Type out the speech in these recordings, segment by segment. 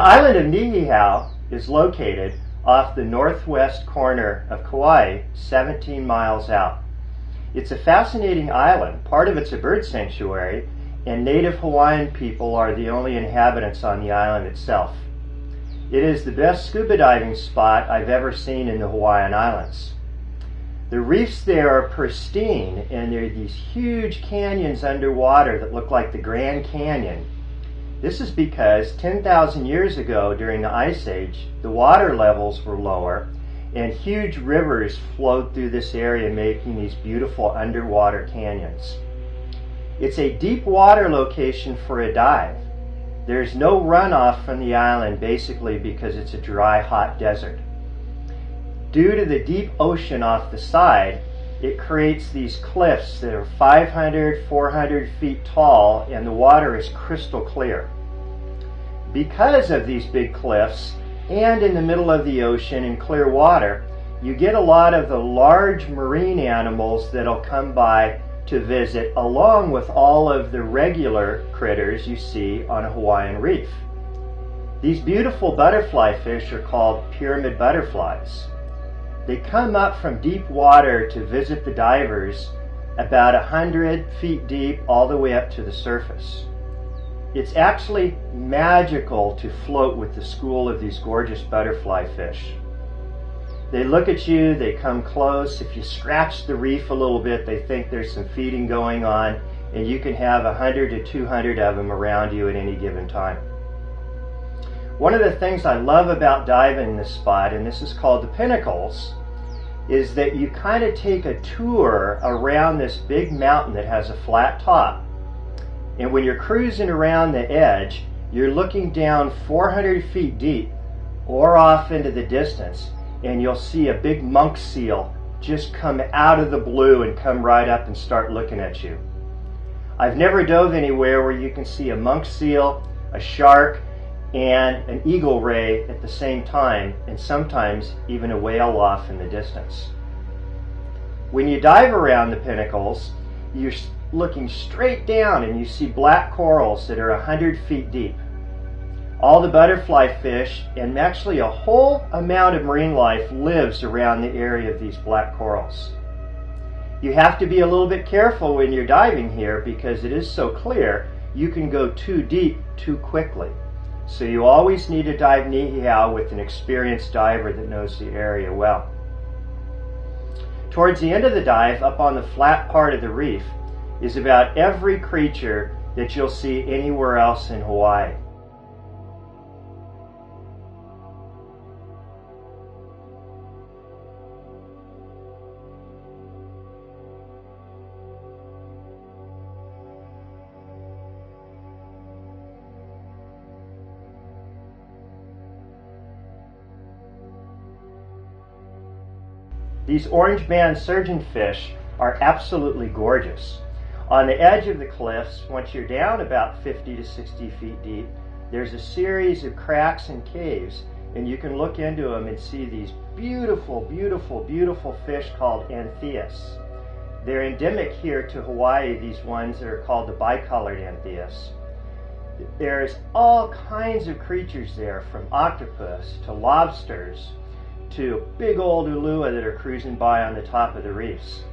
island of Niihau is located off the northwest corner of Kauai, 17 miles out. It's a fascinating island. Part of it's a bird sanctuary, and native Hawaiian people are the only inhabitants on the island itself. It is the best scuba diving spot I've ever seen in the Hawaiian Islands. The reefs there are pristine, and there are these huge canyons underwater that look like the Grand Canyon. This is because 10,000 years ago, during the Ice Age, the water levels were lower, and huge rivers flowed through this area, making these beautiful underwater canyons. It's a deep water location for a dive. There's no runoff from the island, basically because it's a dry, hot desert. Due to the deep ocean off the side, it creates these cliffs that are 500, 400 feet tall, and the water is crystal clear. Because of these big cliffs, and in the middle of the ocean in clear water, you get a lot of the large marine animals that'll come by to visit, along with all of the regular critters you see on a Hawaiian reef. These beautiful butterfly fish are called pyramid butterflies. They come up from deep water to visit the divers about 100 feet deep all the way up to the surface. It's actually magical to float with the school of these gorgeous butterfly fish. They look at you, they come close. If you scratch the reef a little bit, they think there's some feeding going on, and you can have 100 to 200 of them around you at any given time. One of the things I love about diving this spot, and this is called the Pinnacles, is that you kind of take a tour around this big mountain that has a flat top. And when you're cruising around the edge, you're looking down 400 feet deep or off into the distance, and you'll see a big monk seal just come out of the blue and come right up and start looking at you. I've never dove anywhere where you can see a monk seal, a shark, and an eagle ray at the same time, and sometimes even a whale off in the distance. When you dive around the Pinnacles, you're looking straight down and you see black corals that are 100 feet deep. All the butterfly fish, and actually a whole amount of marine life, lives around the area of these black corals. You have to be a little bit careful when you're diving here because it is so clear you can go too deep too quickly. So you always need to dive Niihau with an experienced diver that knows the area well. Towards the end of the dive, up on the flat part of the reef, is about every creature that you'll see anywhere else in Hawaii. These orange band surgeonfish are absolutely gorgeous. On the edge of the cliffs, once you're down about 50 to 60 feet deep, there's a series of cracks and caves, and you can look into them and see these beautiful, beautiful, beautiful fish called Anthias. They're endemic here to Hawaii, these ones that are called the Bicolor Anthias. There's all kinds of creatures there, from octopus to lobsters to big old ulua that are cruising by on the top of the reefs.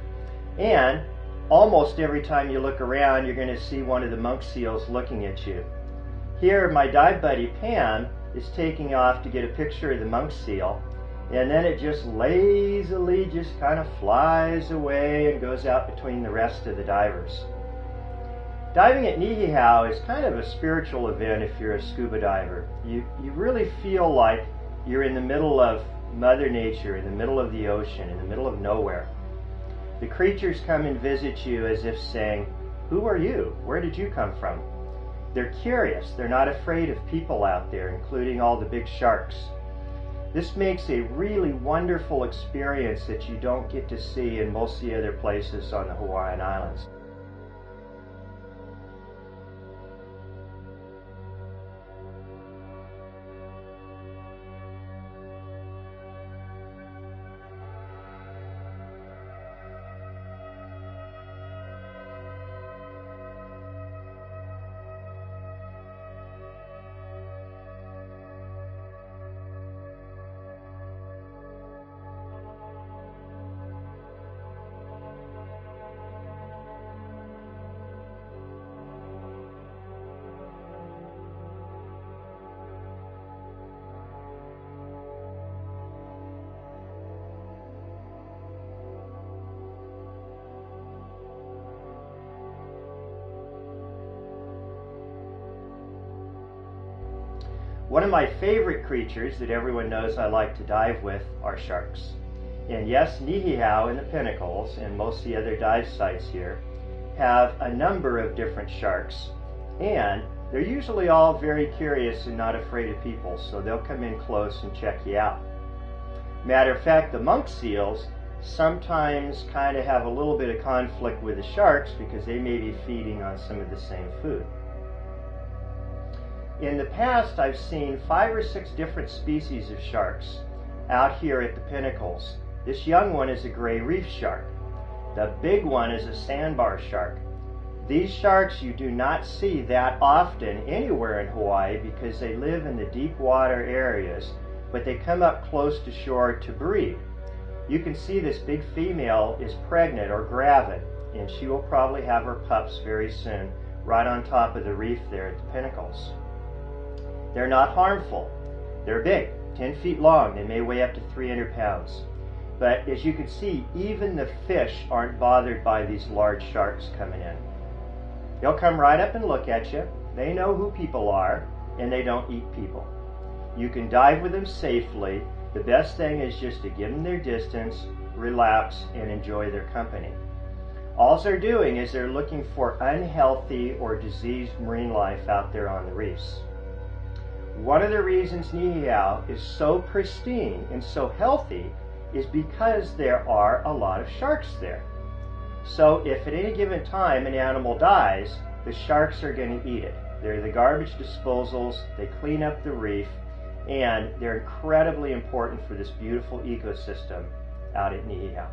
And almost every time you look around, you're going to see one of the monk seals looking at you. Here, my dive buddy Pam is taking off to get a picture of the monk seal, and then it just lazily just kind of flies away and goes out between the rest of the divers. Diving at Niihau is kind of a spiritual event if you're a scuba diver. You really feel like you're in the middle of Mother Nature, in the middle of the ocean, in the middle of nowhere. The creatures come and visit you as if saying, "Who are you? Where did you come from?" They're curious. They're not afraid of people out there, including all the big sharks. This makes a really wonderful experience that you don't get to see in most of the other places on the Hawaiian Islands. One of my favorite creatures that everyone knows I like to dive with are sharks. And yes, Niihau and the Pinnacles and most of the other dive sites here have a number of different sharks, and they're usually all very curious and not afraid of people, so they'll come in close and check you out. Matter of fact, the monk seals sometimes kind of have a little bit of conflict with the sharks because they may be feeding on some of the same food. In the past, I've seen 5 or 6 different species of sharks out here at the Pinnacles. This young one is a gray reef shark. The big one is a sandbar shark. These sharks you do not see that often anywhere in Hawaii because they live in the deep water areas, but they come up close to shore to breed. You can see this big female is pregnant or gravid, and she will probably have her pups very soon, right on top of the reef there at the Pinnacles. They're not harmful. They're big, 10 feet long. They may weigh up to 300 pounds. But as you can see, even the fish aren't bothered by these large sharks coming in. They'll come right up and look at you. They know who people are, and they don't eat people. You can dive with them safely. The best thing is just to give them their distance, relax, and enjoy their company. All they're doing is they're looking for unhealthy or diseased marine life out there on the reefs. One of the reasons Niihau is so pristine and so healthy is because there are a lot of sharks there. So if at any given time an animal dies, the sharks are going to eat it. They're the garbage disposals, they clean up the reef, and they're incredibly important for this beautiful ecosystem out at Niihau.